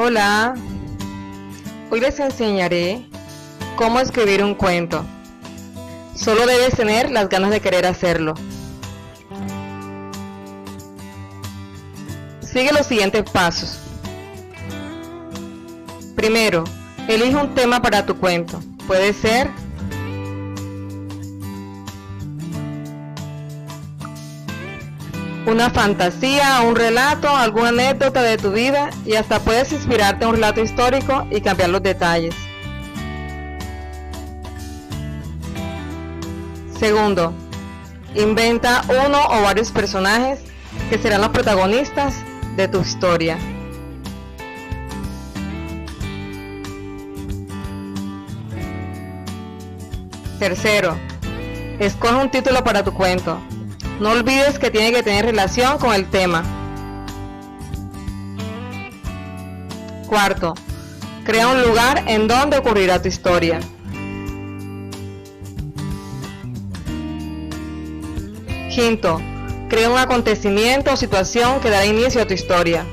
Hola, hoy les enseñaré cómo escribir un cuento. Solo debes tener las ganas de querer hacerlo. Sigue los siguientes pasos. Primero, elige un tema para tu cuento. Puede ser una fantasía, un relato, alguna anécdota de tu vida y hasta puedes inspirarte en un relato histórico y cambiar los detalles. Segundo, inventa uno o varios personajes que serán los protagonistas de tu historia. Tercero, escoge un título para tu cuento. No olvides que tiene que tener relación con el tema. Cuarto, crea un lugar en donde ocurrirá tu historia. Quinto, crea un acontecimiento o situación que dará inicio a tu historia.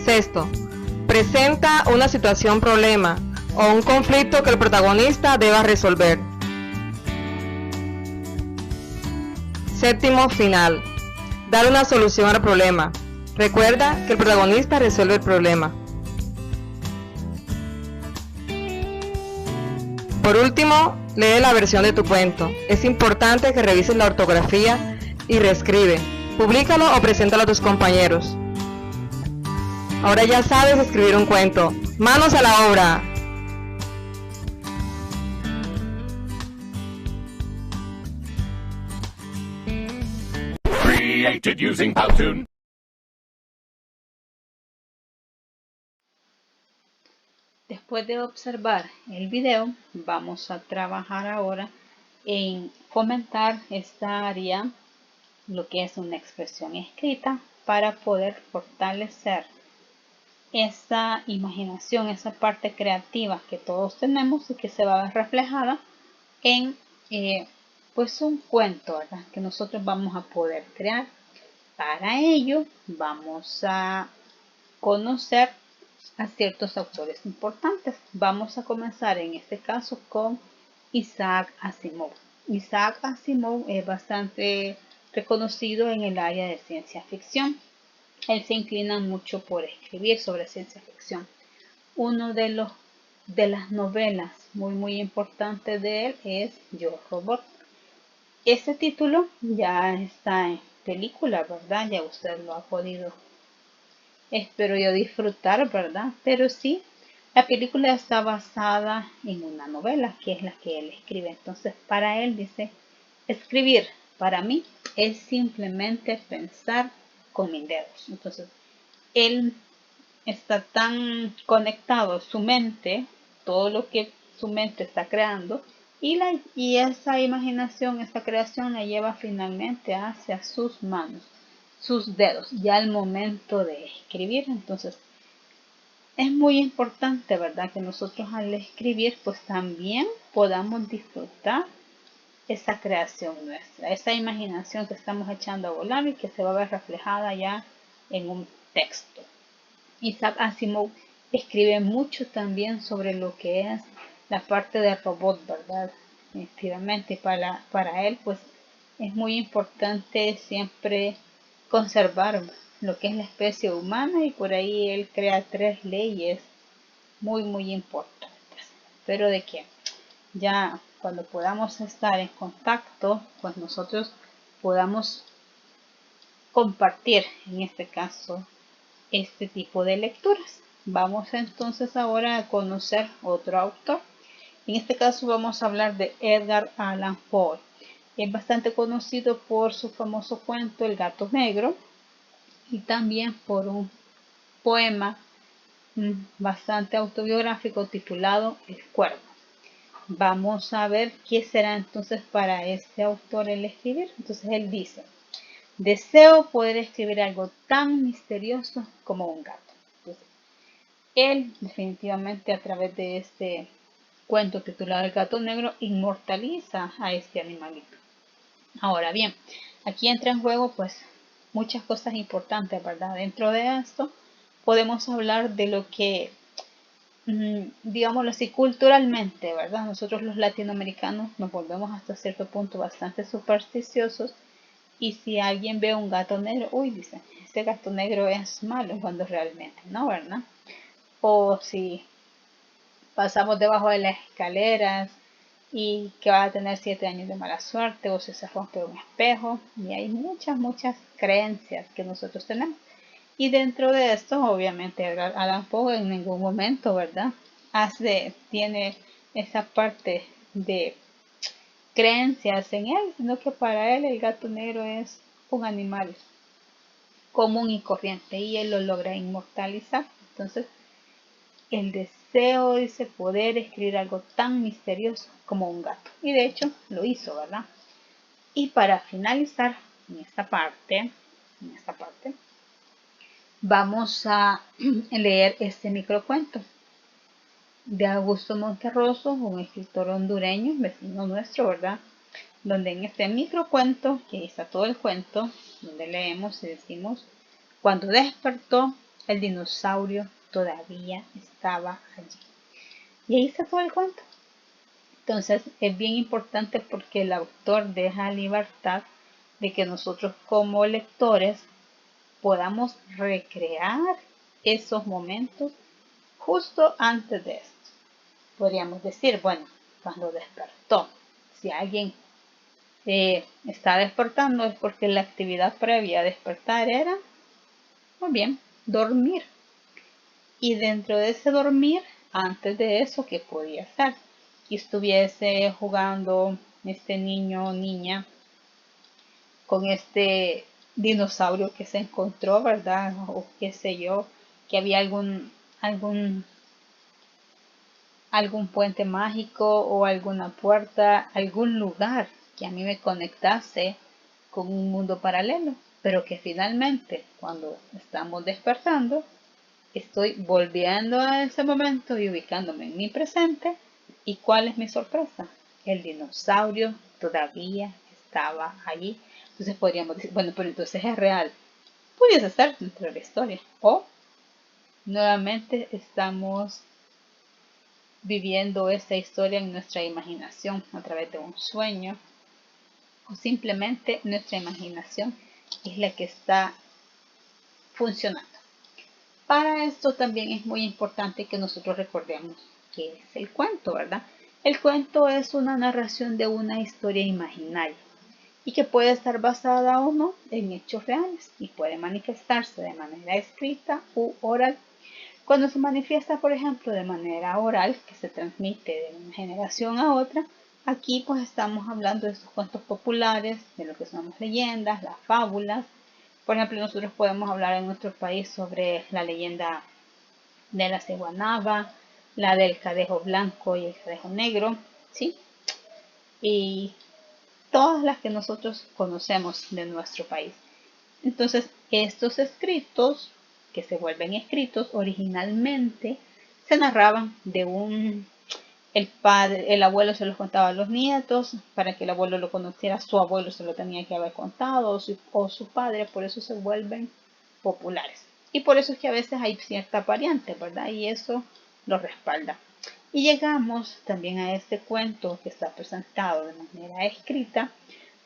Sexto, presenta una situación problema o un conflicto que el protagonista deba resolver. Séptimo, final. Dar una solución al problema. Recuerda que el protagonista resuelve el problema. Por último, lee la versión de tu cuento. Es importante que revises la ortografía y reescribe. Públicalo o preséntalo a tus compañeros. Ahora ya sabes escribir un cuento. ¡Manos a la obra! Created using Powtoon. Después de observar el video, vamos a trabajar ahora en fomentar esta área, lo que es una expresión escrita, para poder fortalecer esa imaginación, esa parte creativa que todos tenemos y que se va a ver reflejada en pues un cuento, ¿verdad?, que nosotros vamos a poder crear. Para ello vamos a conocer a ciertos autores importantes. Vamos a comenzar en este caso con Isaac Asimov. Isaac Asimov es bastante reconocido en el área de ciencia ficción. Él se inclina mucho por escribir sobre ciencia ficción. Uno de las novelas muy importantes de él es Yo Robot. Este título ya está en película, ¿verdad? Ya usted lo ha podido, espero yo, disfrutar, ¿verdad? Pero sí, la película está basada en una novela, que es la que él escribe. Entonces, para él dice, escribir para mí es simplemente pensar con mis dedos. Entonces, él está tan conectado a su mente, todo lo que su mente está creando, y esa imaginación, esa creación la lleva finalmente hacia sus manos, sus dedos, ya al momento de escribir. Entonces, es muy importante, ¿verdad?, que nosotros al escribir, pues también podamos disfrutar esa creación nuestra, esa imaginación que estamos echando a volar y que se va a ver reflejada ya en un texto. Isaac Asimov escribe mucho también sobre lo que es la parte del robot, ¿verdad? Efectivamente, para él, pues es muy importante siempre conservar lo que es la especie humana, y por ahí él crea 3 leyes muy importantes. Pero de que ya cuando podamos estar en contacto, pues nosotros podamos compartir, en este caso, este tipo de lecturas. Vamos entonces ahora a conocer otro autor. En este caso vamos a hablar de Edgar Allan Poe. Es bastante conocido por su famoso cuento El gato negro y también por un poema bastante autobiográfico titulado El cuervo. Vamos a ver qué será entonces para este autor el escribir. Entonces él dice: deseo poder escribir algo tan misterioso como un gato. Entonces, Él definitivamente a través de este cuento titulado El gato negro inmortaliza a este animalito. Ahora bien, aquí entra en juego pues muchas cosas importantes, ¿verdad? Dentro de esto podemos hablar de lo que, digámoslo así, culturalmente, ¿verdad? Nosotros los latinoamericanos nos volvemos hasta cierto punto bastante supersticiosos y si alguien ve un gato negro, uy, dicen, este gato negro es malo, cuando realmente no, ¿verdad? O si pasamos debajo de las escaleras y que va a tener 7 años de mala suerte o si se rompe un espejo, y hay muchas creencias que nosotros tenemos. Y dentro de esto, obviamente, Allan Poe en ningún momento, ¿verdad? Tiene esa parte de creencias en él, sino que para él el gato negro es un animal común y corriente y él lo logra inmortalizar. Entonces, el deseo, dice, poder escribir algo tan misterioso como un gato. Y de hecho, lo hizo, ¿verdad? Y para finalizar en esta parte, vamos a leer este microcuento de Augusto Monterroso, un escritor hondureño, vecino nuestro, ¿verdad? Donde en este microcuento, que está todo el cuento, donde leemos y decimos, cuando despertó, el dinosaurio todavía estaba allí. Y ahí está todo el cuento. Entonces es bien importante porque el autor deja libertad de que nosotros como lectores podamos recrear esos momentos justo antes de esto. Podríamos decir, bueno, cuando despertó, si alguien está despertando es porque la actividad previa a despertar era, muy bien, dormir. Y dentro de ese dormir, antes de eso, ¿qué podía ser? Que estuviese jugando este niño o niña con este dinosaurio que se encontró, ¿verdad? O qué sé yo, que había algún puente mágico o alguna puerta, algún lugar que a mí me conectase con un mundo paralelo, pero que finalmente cuando estamos despertando, estoy volviendo a ese momento y ubicándome en mi presente. ¿Y cuál es mi sorpresa? El dinosaurio todavía estaba allí. Entonces podríamos decir, bueno, pero entonces es real. Pudiese ser dentro de la historia. O nuevamente estamos viviendo esta historia en nuestra imaginación a través de un sueño. O simplemente nuestra imaginación es la que está funcionando. Para esto también es muy importante que nosotros recordemos qué es el cuento, ¿verdad? El cuento es una narración de una historia imaginaria y que puede estar basada o no en hechos reales y puede manifestarse de manera escrita u oral. Cuando se manifiesta, por ejemplo, de manera oral, que se transmite de una generación a otra, aquí pues estamos hablando de estos cuentos populares, de lo que son las leyendas, las fábulas. Por ejemplo, nosotros podemos hablar en nuestro país sobre la leyenda de la ciguanaba, la del cadejo blanco y el cadejo negro, ¿sí? Y todas las que nosotros conocemos de nuestro país. Entonces, estos escritos, que se vuelven escritos originalmente, se narraban de el abuelo se los contaba a los nietos, para que el abuelo lo conociera, su abuelo se lo tenía que haber contado, o su padre, por eso se vuelven populares. Y por eso es que a veces hay cierta variante, ¿verdad? Y eso lo respalda. Y llegamos también a este cuento que está presentado de manera escrita,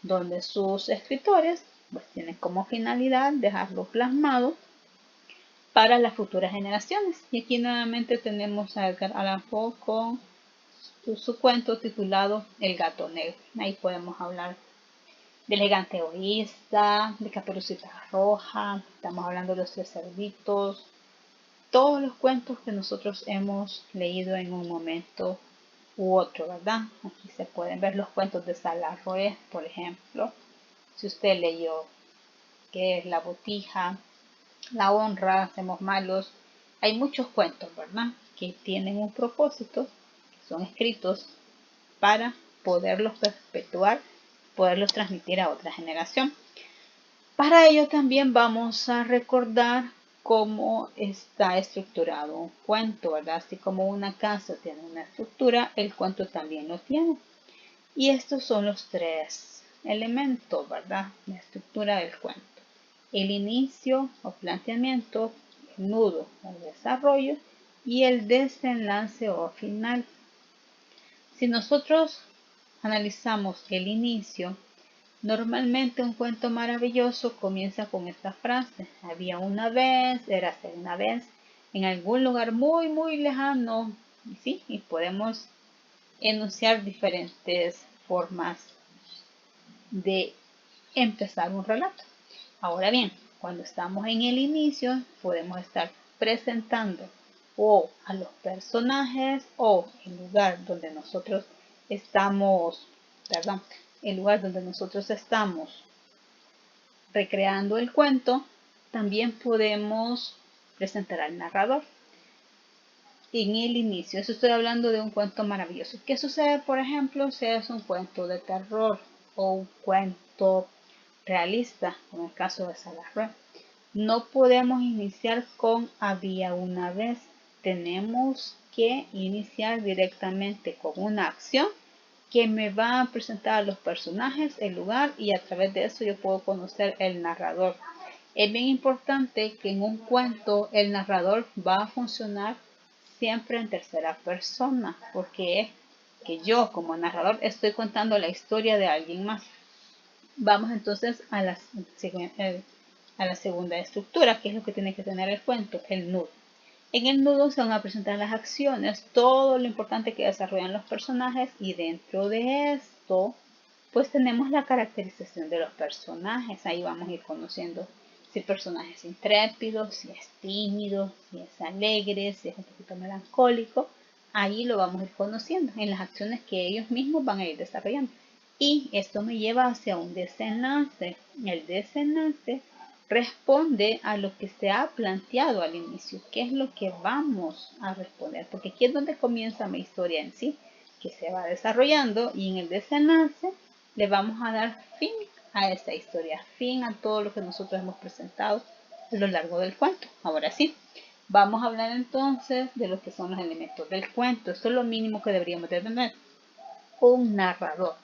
donde sus escritores pues tienen como finalidad dejarlo plasmado para las futuras generaciones. Y aquí nuevamente tenemos a Edgar Allan Poe con su cuento titulado El gato negro. Ahí podemos hablar del gigante egoísta, de Caperucita Roja, estamos hablando de los tres cerditos, todos los cuentos que nosotros hemos leído en un momento u otro, ¿verdad? Aquí se pueden ver los cuentos de Salarroé, por ejemplo. Si usted leyó qué es La Botija, La Honra, Hacemos Malos, hay muchos cuentos, ¿verdad? Que tienen un propósito, que son escritos para poderlos perpetuar, poderlos transmitir a otra generación. Para ello también vamos a recordar cómo está estructurado un cuento, ¿verdad? Así como una casa tiene una estructura, el cuento también lo tiene. Y estos son los tres elementos, ¿verdad? La estructura del cuento. El inicio o planteamiento, el nudo o desarrollo y el desenlace o final. Si nosotros analizamos el inicio, normalmente un cuento maravilloso comienza con esta frase: había una vez, érase una vez, en algún lugar muy muy lejano. Y sí, y podemos enunciar diferentes formas de empezar un relato. Ahora bien, cuando estamos en el inicio, podemos estar presentando o a los personajes o el lugar donde nosotros estamos, perdón, el lugar donde nosotros estamos recreando el cuento. También podemos presentar al narrador en el inicio. Eso estoy hablando de un cuento maravilloso. ¿Qué sucede, por ejemplo, si es un cuento de terror o un cuento realista, como el caso de Salarrué? No podemos iniciar con había una vez. Tenemos que iniciar directamente con una acción que me va a presentar a los personajes, el lugar, y a través de eso yo puedo conocer el narrador. Es bien importante que en un cuento el narrador va a funcionar siempre en tercera persona, porque es que yo como narrador estoy contando la historia de alguien más. Vamos entonces a la segunda estructura, que es lo que tiene que tener el cuento, el nudo. En el nudo se van a presentar las acciones, todo lo importante que desarrollan los personajes, y dentro de esto pues tenemos la caracterización de los personajes. Ahí vamos a ir conociendo si el personaje es intrépido, si es tímido, si es alegre, si es un poquito melancólico. Ahí lo vamos a ir conociendo en las acciones que ellos mismos van a ir desarrollando. Y esto me lleva hacia un desenlace. El desenlace responde a lo que se ha planteado al inicio. ¿Qué es lo que vamos a responder? Porque aquí es donde comienza mi historia en sí, que se va desarrollando, y en el desenlace le vamos a dar fin a esa historia, fin a todo lo que nosotros hemos presentado a lo largo del cuento. Ahora sí, vamos a hablar entonces de lo que son los elementos del cuento. Esto es lo mínimo que deberíamos de tener. Un narrador.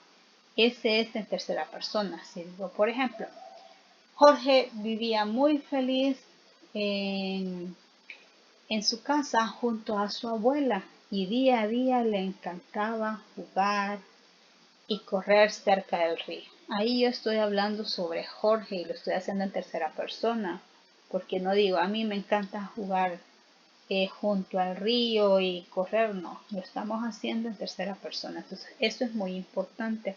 Ese es en tercera persona. Si digo, por ejemplo, Jorge vivía muy feliz en su casa junto a su abuela, y día a día le encantaba jugar y correr cerca del río. Ahí yo estoy hablando sobre Jorge y lo estoy haciendo en tercera persona, porque no digo a mí me encanta jugar junto al río y correr. No, lo estamos haciendo en tercera persona. Entonces eso es muy importante.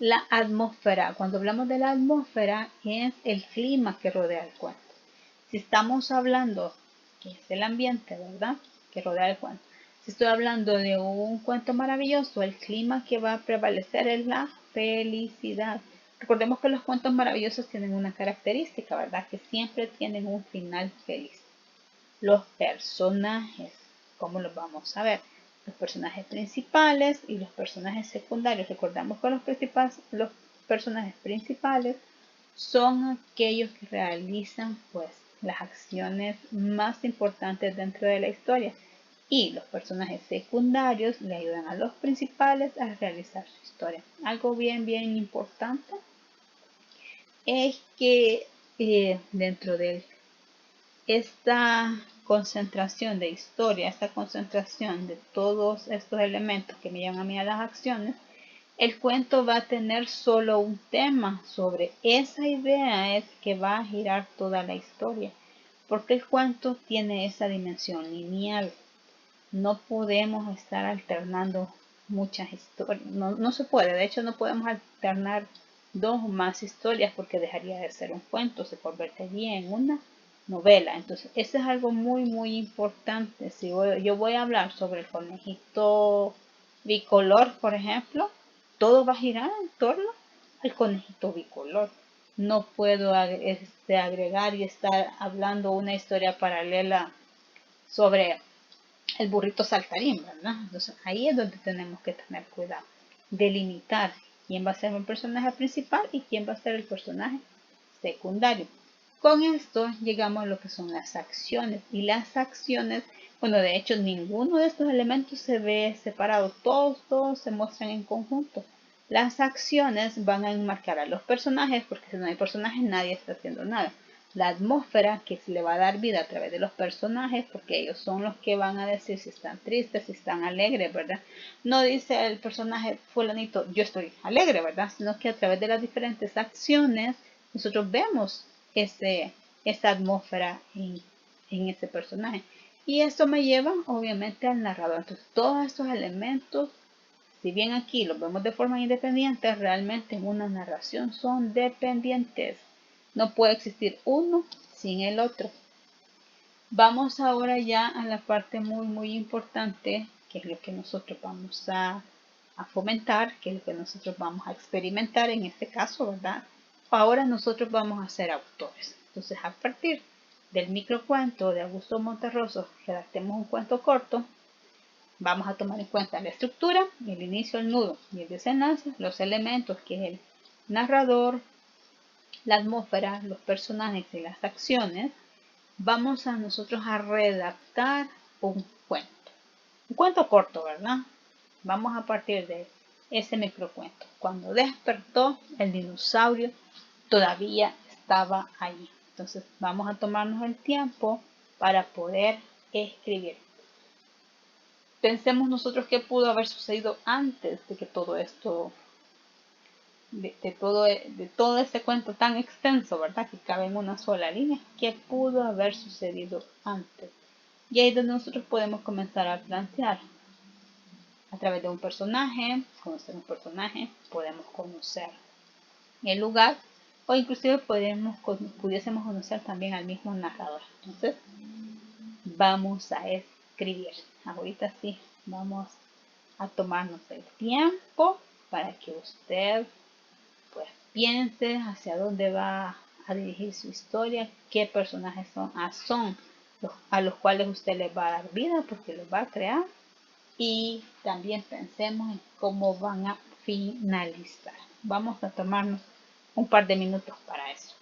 La atmósfera, cuando hablamos de la atmósfera, es el clima que rodea el cuento. Si estamos hablando, que es el ambiente, ¿verdad?, que rodea el cuento. Si estoy hablando de un cuento maravilloso, el clima que va a prevalecer es la felicidad. Recordemos que los cuentos maravillosos tienen una característica, ¿verdad?, que siempre tienen un final feliz. Los personajes, ¿cómo los vamos a ver? Los personajes principales y los personajes secundarios. Recordamos que los personajes principales son aquellos que realizan pues las acciones más importantes dentro de la historia, y los personajes secundarios le ayudan a los principales a realizar su historia. Algo bien importante es que dentro de esta concentración de historia, esta concentración de todos estos elementos que me llevan a mí a las acciones, el cuento va a tener solo un tema. Sobre esa idea es que va a girar toda la historia, porque el cuento tiene esa dimensión lineal. No podemos estar alternando muchas historias, no se puede. De hecho, no podemos alternar dos o más historias, porque dejaría de ser un cuento, se convertiría en una novela. Entonces, eso es algo muy importante. Si yo voy a hablar sobre el conejito bicolor, por ejemplo, todo va a girar en torno al conejito bicolor. No puedo agregar y estar hablando una historia paralela sobre el burrito saltarín, ¿verdad? Entonces ahí es donde tenemos que tener cuidado, delimitar quién va a ser el personaje principal y quién va a ser el personaje secundario. Con esto llegamos a lo que son las acciones. Y las acciones, bueno, de hecho ninguno de estos elementos se ve separado. Todos se muestran en conjunto. Las acciones van a enmarcar a los personajes, porque si no hay personajes nadie está haciendo nada. La atmósfera, que se le va a dar vida a través de los personajes, porque ellos son los que van a decir si están tristes, si están alegres, ¿verdad? No dice el personaje fulanito, yo estoy alegre, ¿verdad? Sino que a través de las diferentes acciones nosotros vemos esa atmósfera en ese personaje. Y esto me lleva obviamente al narrador. Entonces todos estos elementos, si bien aquí los vemos de forma independiente, realmente en una narración son dependientes. No puede existir uno sin el otro. Vamos ahora ya a la parte muy importante, que es lo que nosotros vamos a fomentar, que es lo que nosotros vamos a experimentar en este caso, ¿verdad? Ahora nosotros vamos a ser autores. Entonces, a partir del microcuento de Augusto Monterroso, redactemos un cuento corto. Vamos a tomar en cuenta la estructura, el inicio, el nudo y el desenlace, los elementos que es el narrador, la atmósfera, los personajes y las acciones. Vamos a nosotros a redactar un cuento. Un cuento corto, ¿verdad? Vamos a partir de ese microcuento. Cuando despertó, el dinosaurio todavía estaba allí. Entonces vamos a tomarnos el tiempo para poder escribir. Pensemos nosotros qué pudo haber sucedido antes de que todo esto, de todo este cuento tan extenso, ¿verdad? Que cabe en una sola línea. ¿Qué pudo haber sucedido antes? Y ahí es donde nosotros podemos comenzar a plantear. A través de un personaje, conocer un personaje, podemos conocer el lugar o inclusive pudiésemos conocer también al mismo narrador. Entonces, vamos a escribir. Ahorita sí, vamos a tomarnos el tiempo para que usted pues piense hacia dónde va a dirigir su historia, qué personajes son a los cuales usted les va a dar vida porque los va a crear, y también pensemos en cómo van a finalizar. Vamos a tomarnos un par de minutos para eso.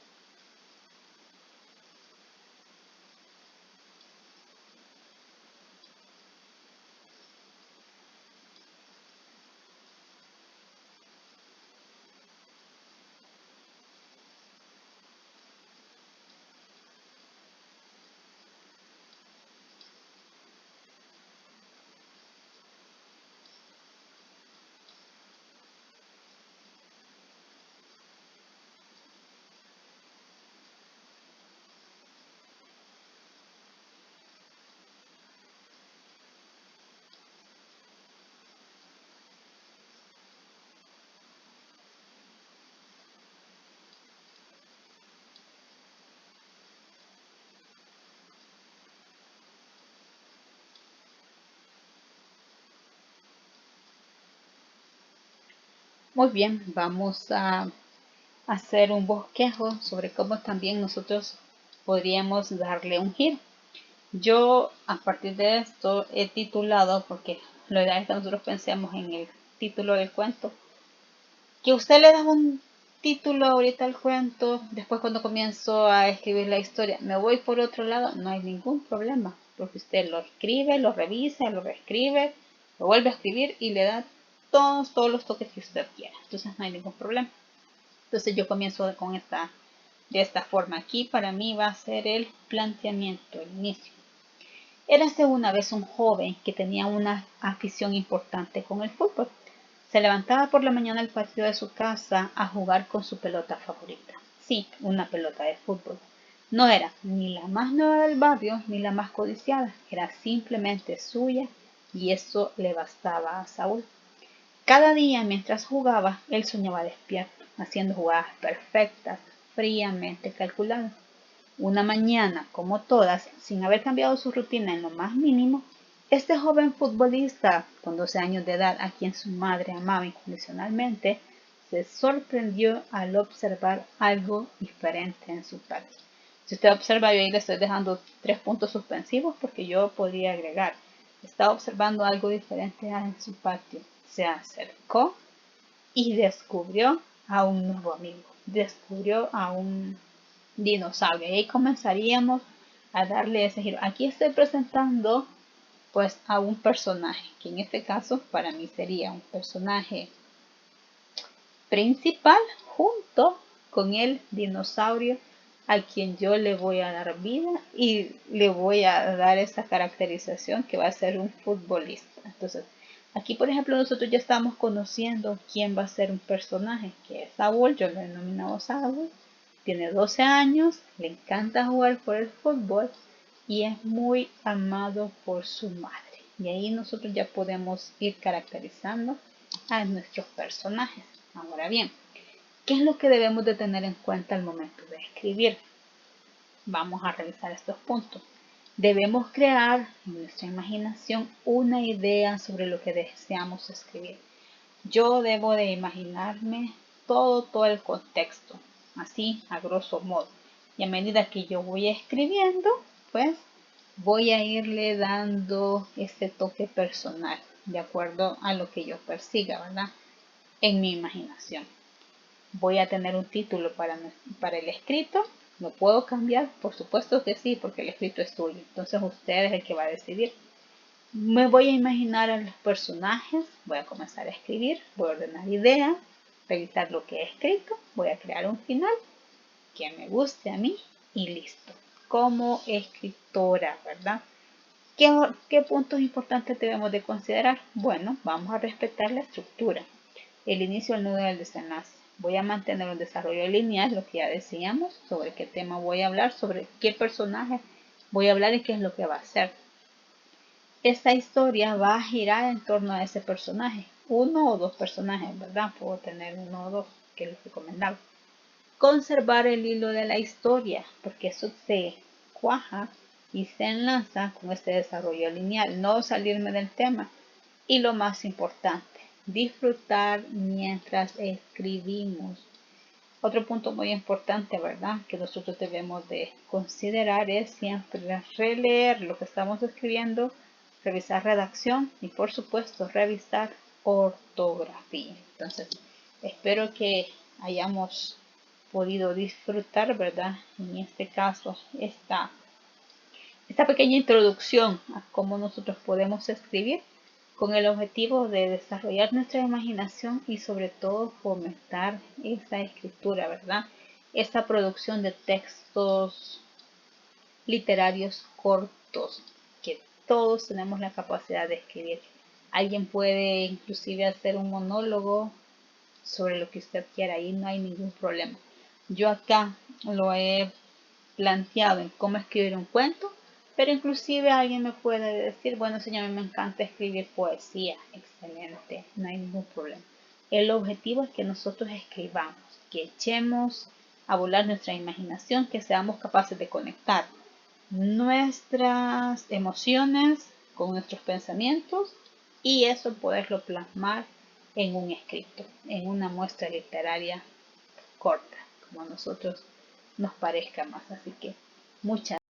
Muy bien, vamos a hacer un bosquejo sobre cómo también nosotros podríamos darle un giro. Yo a partir de esto he titulado, porque lo ideal es que nosotros pensemos en el título del cuento, que usted le da un título ahorita al cuento, después cuando comienzo a escribir la historia me voy por otro lado, no hay ningún problema, porque usted lo escribe, lo revisa, lo reescribe, lo vuelve a escribir y le da todos los toques que usted quiera. Entonces no hay ningún problema. Entonces yo comienzo de esta forma. Aquí para mí va a ser el planteamiento, el inicio. Érase una vez un joven que tenía una afición importante con el fútbol. Se levantaba por la mañana al patio de su casa a jugar con su pelota favorita. Sí, una pelota de fútbol. No era ni la más nueva del barrio ni la más codiciada, era simplemente suya y eso le bastaba a Saúl. Cada día mientras jugaba, él soñaba despierto, haciendo jugadas perfectas, fríamente calculadas. Una mañana, como todas, sin haber cambiado su rutina en lo más mínimo, este joven futbolista, con 12 años de edad, a quien su madre amaba incondicionalmente, se sorprendió al observar algo diferente en su patio. Si usted observa, yo ahí le estoy dejando 3 puntos suspensivos porque yo podría agregar. Estaba observando algo diferente en su patio. Se acercó y descubrió a un nuevo amigo. Descubrió a un dinosaurio. Y ahí comenzaríamos a darle ese giro. Aquí estoy presentando pues a un personaje, que en este caso para mí sería un personaje principal junto con el dinosaurio a quien yo le voy a dar vida y le voy a dar esa caracterización que va a ser un futbolista. Entonces, aquí por ejemplo nosotros ya estamos conociendo quién va a ser un personaje, que es Saúl. Yo lo he denominado Saúl. Tiene 12 años, le encanta jugar por el fútbol y es muy amado por su madre. Y ahí nosotros ya podemos ir caracterizando a nuestros personajes. Ahora bien, ¿qué es lo que debemos de tener en cuenta al momento de escribir? Vamos a revisar estos puntos. Debemos crear en nuestra imaginación una idea sobre lo que deseamos escribir. Yo debo de imaginarme todo el contexto, así a grosso modo. Y a medida que yo voy escribiendo, pues voy a irle dando este toque personal, de acuerdo a lo que yo persiga, ¿verdad? En mi imaginación. Voy a tener un título para el escrito. ¿Lo puedo cambiar? Por supuesto que sí, porque el escrito es tuyo. Entonces usted es el que va a decidir. Me voy a imaginar a los personajes, voy a comenzar a escribir, voy a ordenar ideas, revisar lo que he escrito, voy a crear un final que me guste a mí y listo. Como escritora, ¿verdad? ¿Qué puntos importantes debemos de considerar? Bueno, vamos a respetar la estructura, el inicio, el nudo y el desenlace. Voy a mantener un desarrollo lineal, lo que ya decíamos, sobre qué tema voy a hablar, sobre qué personaje voy a hablar y qué es lo que va a hacer. Esta historia va a girar en torno a ese personaje, uno o dos personajes, ¿verdad? Puedo tener uno o dos, que es lo recomendable. Conservar el hilo de la historia, porque eso se cuaja y se enlaza con este desarrollo lineal, no salirme del tema. Y lo más importante, disfrutar mientras escribimos. Otro punto muy importante, ¿verdad?, que nosotros debemos de considerar es siempre releer lo que estamos escribiendo, revisar redacción y por supuesto revisar ortografía. Entonces, espero que hayamos podido disfrutar, ¿verdad?, en este caso esta pequeña introducción a cómo nosotros podemos escribir con el objetivo de desarrollar nuestra imaginación y sobre todo fomentar esa escritura, ¿verdad? Esa producción de textos literarios cortos, que todos tenemos la capacidad de escribir. Alguien puede inclusive hacer un monólogo sobre lo que usted quiera y no hay ningún problema. Yo acá lo he planteado en cómo escribir un cuento, pero inclusive alguien me puede decir, bueno señor, me encanta escribir poesía. Excelente, no hay ningún problema. El objetivo es que nosotros escribamos, que echemos a volar nuestra imaginación, que seamos capaces de conectar nuestras emociones con nuestros pensamientos y eso poderlo plasmar en un escrito, en una muestra literaria corta, como a nosotros nos parezca más. Así que muchas